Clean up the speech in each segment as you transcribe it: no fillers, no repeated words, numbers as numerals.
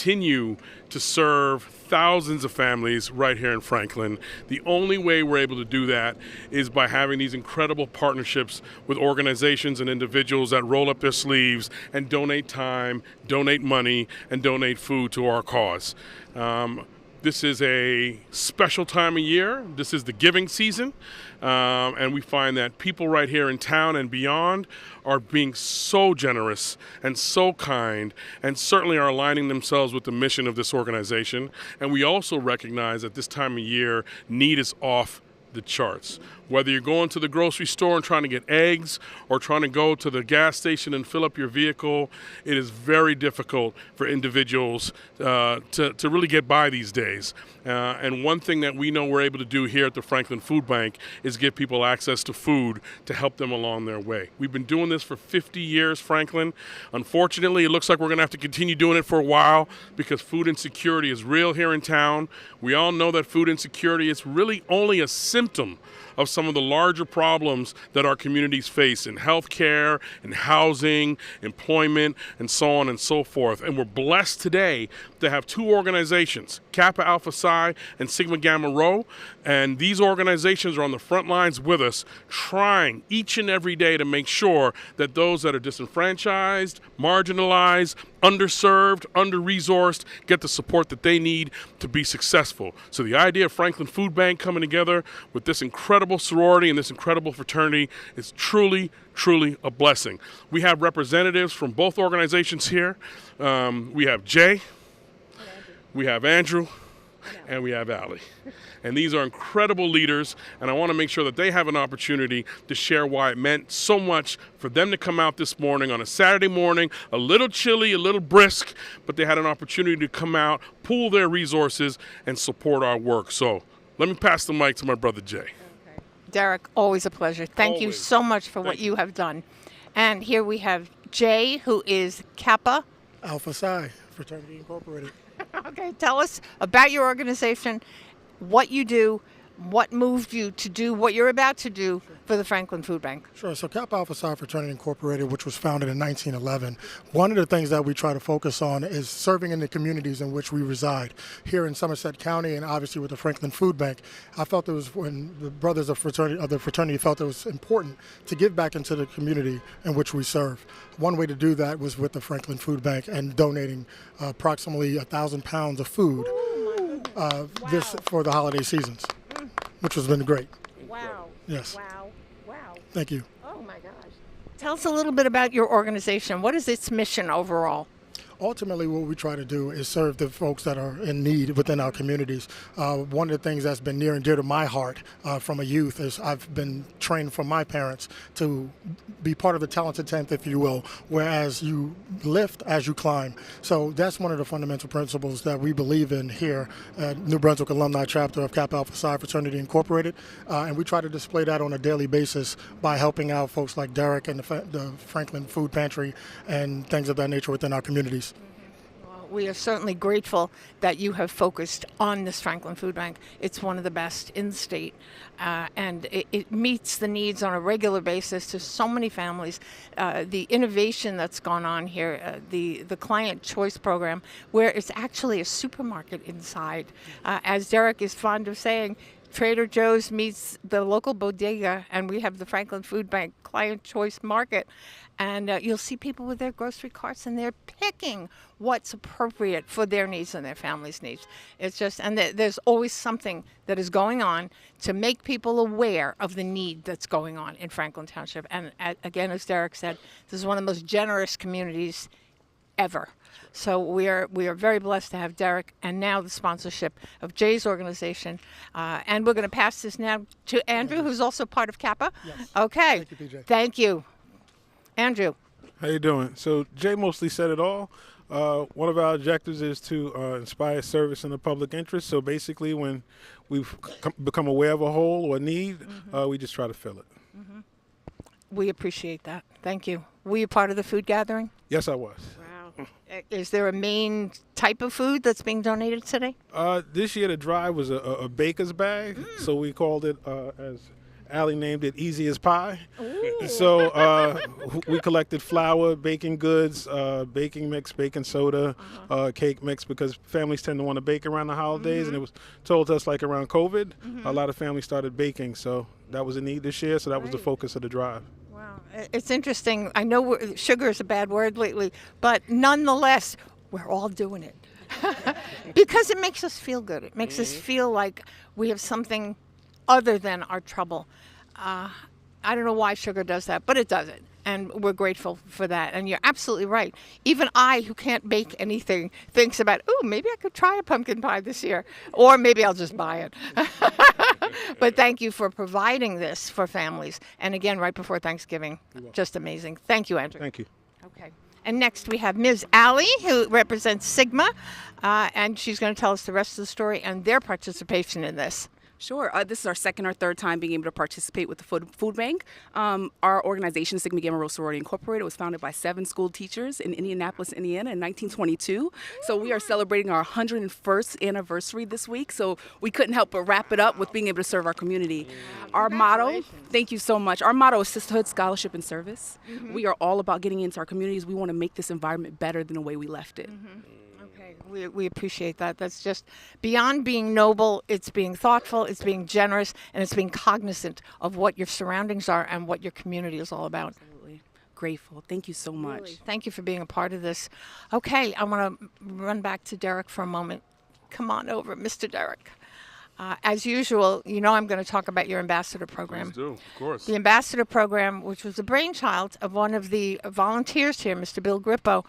continue to serve thousands of families right here in Franklin. The only way we're able to do that is by having these incredible partnerships with organizations and individuals that roll up their sleeves and donate time, donate money, and donate food to our cause. This is a special time of year. This is the giving season. And we find that people right here in town and beyond are being so generous and so kind and certainly are aligning themselves with the mission of this organization. And we also recognize that this time of year, need is off the charts. Whether you're going to the grocery store and trying to get eggs or trying to go to the gas station and fill up your vehicle, it is very difficult for individuals to really get by these days. And one thing that we know we're able to do here at the Franklin Food Bank is give people access to food to help them along their way. We've been doing this for 50 years, Franklin. Unfortunately, it looks like we're going to have to continue doing it for a while because food insecurity is real here in town. We all know that food insecurity is really only a symptom of some of the larger problems that our communities face in healthcare, in housing, employment, and so on and so forth. And we're blessed today to have two organizations, Kappa Alpha Psi and Sigma Gamma Rho, and these organizations are on the front lines with us, trying each and every day to make sure that those that are disenfranchised, marginalized, underserved, under-resourced get the support that they need to be successful. So the idea of Franklin Food Bank coming together with this incredible sorority and this incredible fraternity is truly, truly a blessing. We have representatives from both organizations here. We have Jay, we have Andrew, and we have Allie. And these are incredible leaders, and I want to make sure that they have an opportunity to share why it meant so much for them to come out this morning on a Saturday morning, a little chilly, a little brisk, but they had an opportunity to come out, pool their resources, and support our work. So let me pass the mic to my brother Jay. Okay. Derek, always a pleasure. Thank you Always. so much for what you have done. And here we have Jay, who is Kappa Alpha Psi, Fraternity Incorporated. Okay, tell us about your organization, what you do, what moved you to do what you're about to do for the Franklin Food Bank. Sure. So Kappa Alpha Psi Fraternity Incorporated, which was founded in 1911, one of the things that we try to focus on is serving in the communities in which we reside. Here in Somerset County and obviously with the Franklin Food Bank, I felt it was when the brothers of the fraternity felt it was important to give back into the community in which we serve. One way to do that was with the Franklin Food Bank and donating approximately 1,000 pounds of food this for the holiday seasons, which has been great. Wow. Yes. Wow. Thank you. Oh my gosh. Tell us a little bit about your organization. What is its mission overall? Ultimately, what we try to do is serve the folks that are in need within our communities. One of the things that's been near and dear to my heart from a youth is I've been trained from my parents to be part of the talented 10th, if you will, whereas you lift as you climb. So that's one of the fundamental principles that we believe in here at New Brunswick Alumni Chapter of Kappa Alpha Psi Fraternity Incorporated. And we try to display that on a daily basis by helping out folks like Derek and the Franklin Food Pantry and things of that nature within our communities. We are certainly grateful that you have focused on this Franklin Food Bank. It's one of the best in the state, and it meets the needs on a regular basis to so many families. The innovation that's gone on here, the Client Choice Program, where it's actually a supermarket inside. As Derek is fond of saying, Trader Joe's meets the local bodega, and we have the Franklin Food Bank Client Choice Market. And you'll see people with their grocery carts, and they're picking what's appropriate for their needs and their family's needs. It's just, and there's always something that is going on to make people aware of the need that's going on in Franklin Township. And again, as Derek said, this is one of the most generous communities ever. So we are very blessed to have Derek and now the sponsorship of Jay's organization. And we're going to pass this now to Andrew, who's also part of Kappa. Yes. Okay. Thank you, PJ. Thank you. Andrew. How you doing? So Jay mostly said it all. One of our objectives is to inspire service in the public interest. So basically when we've become aware of a hole or need, we just try to fill it. Mm-hmm. We appreciate that. Thank you. Were you part of the food gathering? Yes, I was. Wow. Is there a main type of food that's being donated today? This year the drive was a baker's bag. So we called it Allie named it Easy as Pie. So we collected flour, baking goods, baking mix, baking soda, cake mix, because families tend to want to bake around the holidays. And it was told to us like around COVID, a lot of families started baking. So that was a need this year. So that was the focus of the drive. Wow. It's interesting. I know sugar is a bad word lately, but nonetheless, we're all doing it. Because it makes us feel good. It makes us feel like we have something other than our trouble. I don't know why sugar does that, but it does it. And we're grateful for that. And you're absolutely right. Even I, who can't bake anything, thinks about, oh, maybe I could try a pumpkin pie this year. Or maybe I'll just buy it. But thank you for providing this for families. And again, right before Thanksgiving, just amazing. Thank you, Andrew. Thank you. Okay. And next we have Ms. Allie, who represents Sigma, and she's going to tell us the rest of the story and their participation in this. Sure. This is our second or third time being able to participate with the food bank. Our organization, Sigma Gamma Rho Sorority Incorporated, was founded by 7 school teachers in Indianapolis, Indiana in 1922. So we are celebrating our 101st anniversary this week. So we couldn't help but wrap it up with being able to serve our community. Our motto, thank you so much. Our motto is sisterhood, scholarship, and service. We are all about getting into our communities. We want to make this environment better than the way we left it. We appreciate that. That's just beyond being noble. It's being thoughtful, it's being generous, and it's being cognizant of what your surroundings are and what your community is all about. Absolutely. Grateful. Thank you so much. Really, thank you for being a part of this. Okay, I want to run back to Derek for a moment. Come on over, Mr. Derek. As usual, you know I'm going to talk about your ambassador program. Please do, of course. The ambassador program, which was the brainchild of one of the volunteers here, Mr. Bill Grippo,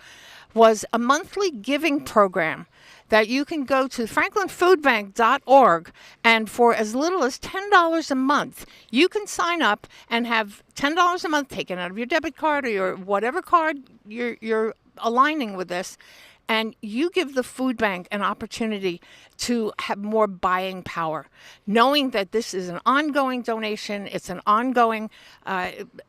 was a monthly giving program that you can go to franklinfoodbank.org, and for as little as $10 a month, you can sign up and have $10 a month taken out of your debit card or your whatever card you're aligning with this. And you give the food bank an opportunity to have more buying power, knowing that this is an ongoing donation, it's an ongoing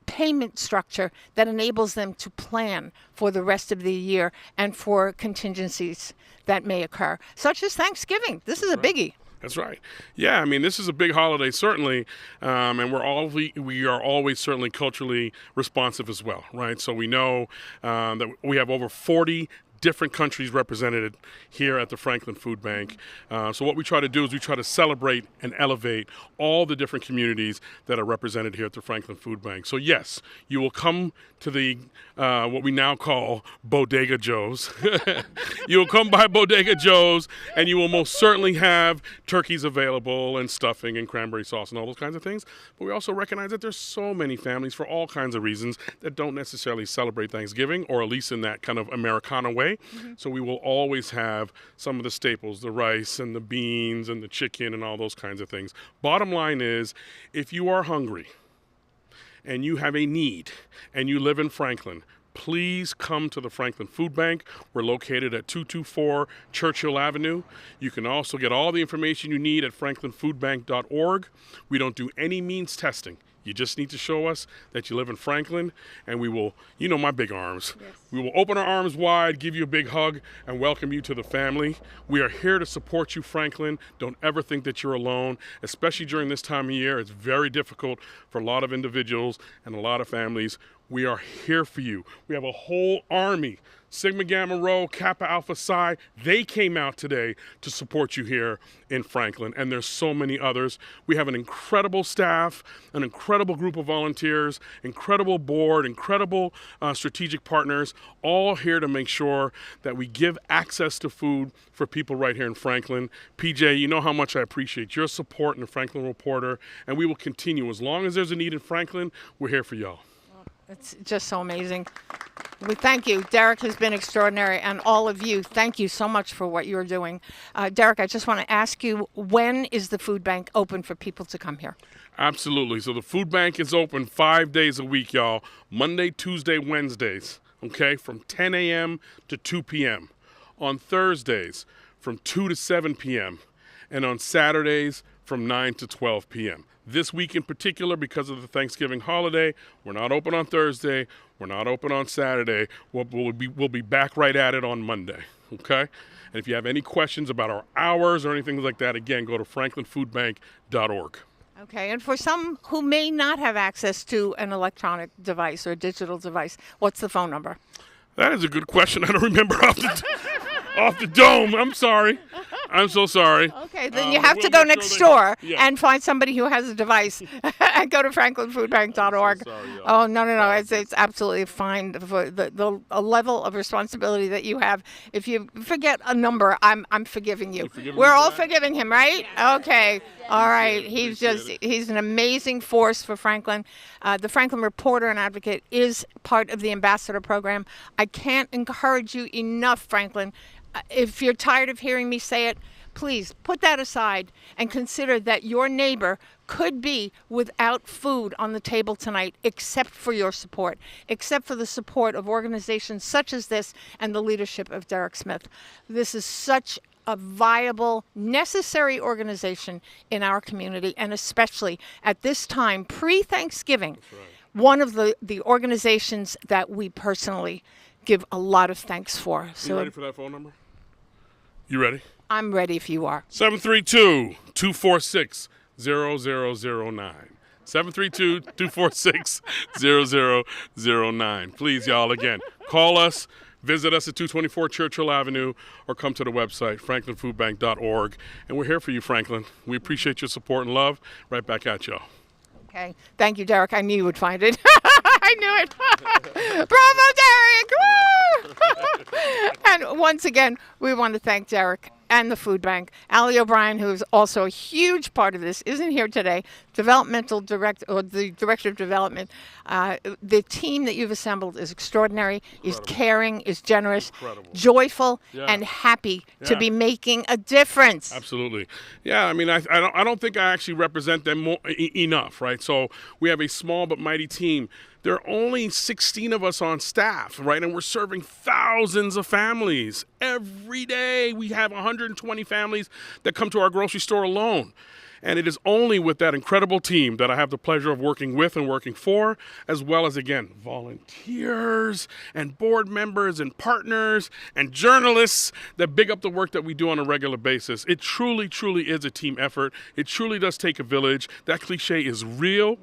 payment structure that enables them to plan for the rest of the year and for contingencies that may occur, such as Thanksgiving. This is a biggie. That's right. Yeah, I mean, this is a big holiday, certainly, and we are always certainly culturally responsive as well, right? So we know that we have over 40 different countries represented here at the Franklin Food Bank. So what we try to do is we try to celebrate and elevate all the different communities that are represented here at the Franklin Food Bank. So yes, you will come to the what we now call Bodega Joe's. You will come by Bodega Joe's and you will most certainly have turkeys available and stuffing and cranberry sauce and all those kinds of things. But we also recognize that there's so many families for all kinds of reasons that don't necessarily celebrate Thanksgiving, or at least in that kind of Americana way. So we will always have some of the staples, the rice and the beans and the chicken and all those kinds of things. Bottom line is, if you are hungry and you have a need and you live in Franklin, please come to the Franklin Food Bank. We're located at 224 Churchill Avenue. You can also get all the information you need at franklinfoodbank.org. We don't do any means testing. You just need to show us that you live in Franklin, and we will, you know my big arms. Yes. We will open our arms wide, give you a big hug, and welcome you to the family. We are here to support you, Franklin. Don't ever think that you're alone, especially during this time of year. It's very difficult for a lot of individuals and a lot of families. We are here for you. We have a whole army, Sigma Gamma Rho, Kappa Alpha Psi. They came out today to support you here in Franklin, and there's so many others. We have an incredible staff, an incredible group of volunteers, incredible board, incredible strategic partners, all here to make sure that we give access to food for people right here in Franklin. PJ, you know how much I appreciate your support in the Franklin Reporter, and we will continue. As long as there's a need in Franklin, we're here for y'all. It's just so amazing. We thank you. Derek has been extraordinary, and all of you, thank you so much for what you're doing. Derek, I just want to ask you, when is the food bank open for people to come here? Absolutely. So the food bank is open 5 days a week, y'all. Monday, Tuesday, Wednesdays, okay, from 10 a.m. to 2 p.m. On Thursdays, from 2 to 7 p.m. And on Saturdays, from 9 to 12 p.m. This week in particular, because of the Thanksgiving holiday, we're not open on Thursday. We're not open on Saturday. We'll be back right at it on Monday, okay? And if you have any questions about our hours or anything like that, again, go to franklinfoodbank.org. Okay, and for some who may not have access to an electronic device or a digital device, what's the phone number? That is a good question. I don't remember off the dome. I'm sorry. I'm so sorry. Okay, then you have we'll to go make sure next they- door yeah. and find somebody who has a device and go to franklinfoodbank.org. sorry, y'all. Oh, no. It's absolutely fine for the a level of responsibility that you have. If you forget a number, I'm forgiving you. forgiving We're me for all that? forgiving him, right? Okay. All right. Appreciate it. He's an amazing force for Franklin. The Franklin Reporter and Advocate is part of the ambassador program. I can't encourage you enough, Franklin. If you're tired of hearing me say it, please put that aside and consider that your neighbor could be without food on the table tonight, except for your support, except for the support of organizations such as this and the leadership of Derek Smith. This is such a viable, necessary organization in our community, and especially at this time, pre-Thanksgiving, one of the organizations that we personally give a lot of thanks for. You So ready for that phone number? You ready? I'm ready if you are. 732-246-0009. 732-246-0009. Please, y'all, again, call us, visit us at 224 Churchill Avenue, or come to the website, franklinfoodbank.org. And we're here for you, Franklin. We appreciate your support and love. Right back at y'all. Okay. Thank you, Derek. I knew you would find it. I knew it. Bravo, Derek! Woo! And once again, we want to thank Derek and the food bank. Allie O'Brien, who is also a huge part of this, isn't here today. The director of development. The team that you've assembled is extraordinary, is caring, is generous, Incredible. joyful, Yeah. and happy to Yeah. be making a difference. Absolutely. Yeah, I mean, I don't think I actually represent them enough, right? So we have a small but mighty team. There are only 16 of us on staff, right? And we're serving thousands of families. Every day we have 120 families that come to our grocery store alone. And it is only with that incredible team that I have the pleasure of working with and working for, as well as, again, volunteers and board members and partners and journalists that big up the work that we do on a regular basis. It truly, truly is a team effort. It truly does take a village. That cliche is real.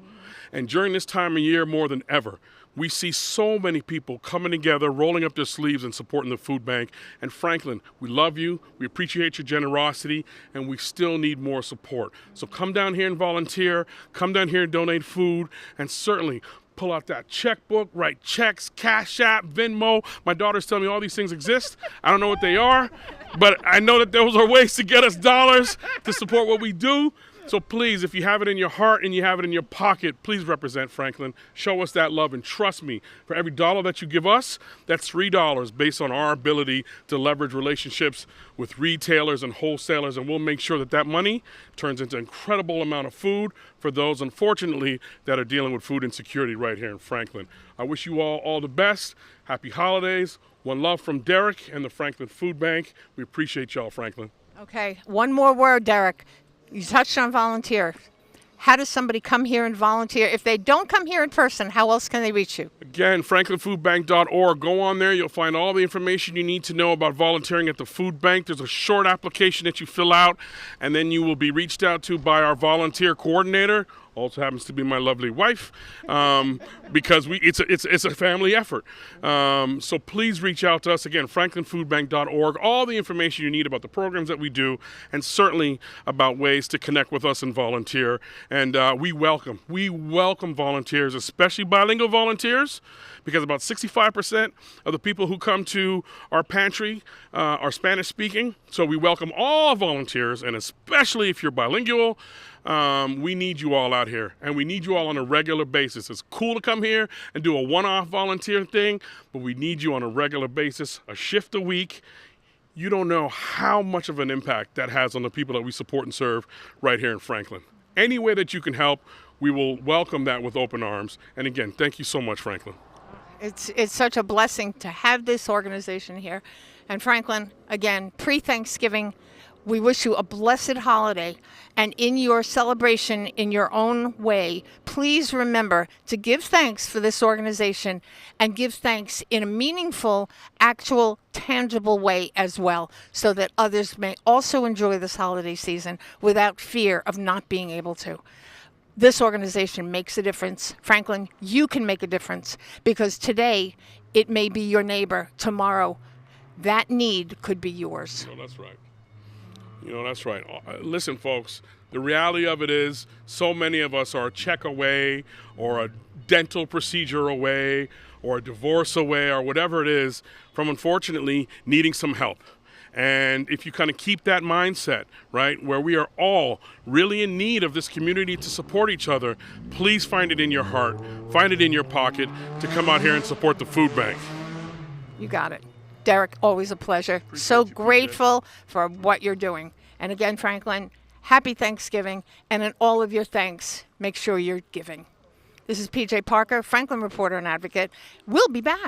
And during this time of year, more than ever, we see so many people coming together, rolling up their sleeves and supporting the food bank. And Franklin, we love you, we appreciate your generosity, and we still need more support. So come down here and volunteer, come down here and donate food, and certainly pull out that checkbook, write checks, Cash App, Venmo. My daughter's telling me all these things exist. I don't know what they are, but I know that those are ways to get us dollars to support what we do. So please, if you have it in your heart and you have it in your pocket, please represent Franklin. Show us that love, and trust me, for every dollar that you give us, that's $3 based on our ability to leverage relationships with retailers and wholesalers, and we'll make sure that that money turns into an incredible amount of food for those, unfortunately, that are dealing with food insecurity right here in Franklin. I wish you all the best. Happy holidays. One love from Derek and the Franklin Food Bank. We appreciate y'all, Franklin. Okay, one more word, Derek. You touched on volunteer. How does somebody come here and volunteer? If they don't come here in person, how else can they reach you? Again, franklinfoodbank.org. Go on there. You'll find all the information you need to know about volunteering at the food bank. There's a short application that you fill out, and then you will be reached out to by our volunteer coordinator. Also happens to be my lovely wife, because it's a family effort. So please reach out to us. Again, franklinfoodbank.org. All the information you need about the programs that we do, and certainly about ways to connect with us and volunteer. And we welcome volunteers, especially bilingual volunteers, because about 65% of the people who come to our pantry are Spanish speaking. So we welcome all volunteers, and especially if you're bilingual. We need you all out here, and we need you all on a regular basis. It's cool to come here and do a one-off volunteer thing, but we need you on a regular basis, a shift a week. You don't know how much of an impact that has on the people that we support and serve right here in Franklin. Any way that you can help, we will welcome that with open arms. And again, thank you so much, Franklin. It's such a blessing to have this organization here. And Franklin, again, pre-Thanksgiving, we wish you a blessed holiday. And in your celebration, in your own way, please remember to give thanks for this organization and give thanks in a meaningful, actual, tangible way as well, so that others may also enjoy this holiday season without fear of not being able to. this organization makes a difference. Franklin, you can make a difference, because today it may be your neighbor. Tomorrow, that need could be yours. That's right. That's right. Listen, folks, the reality of it is so many of us are a check away, or a dental procedure away, or a divorce away, or whatever it is, from unfortunately needing some help. And if you kind of keep that mindset, right, where we are all really in need of this community to support each other, please find it in your heart, find it in your pocket to come out here and support the food bank. You got it. Derek, always a pleasure. So grateful for what you're doing. And again, Franklin, happy Thanksgiving. And in all of your thanks, make sure you're giving. This is PJ Parker, Franklin Reporter and Advocate. We'll be back.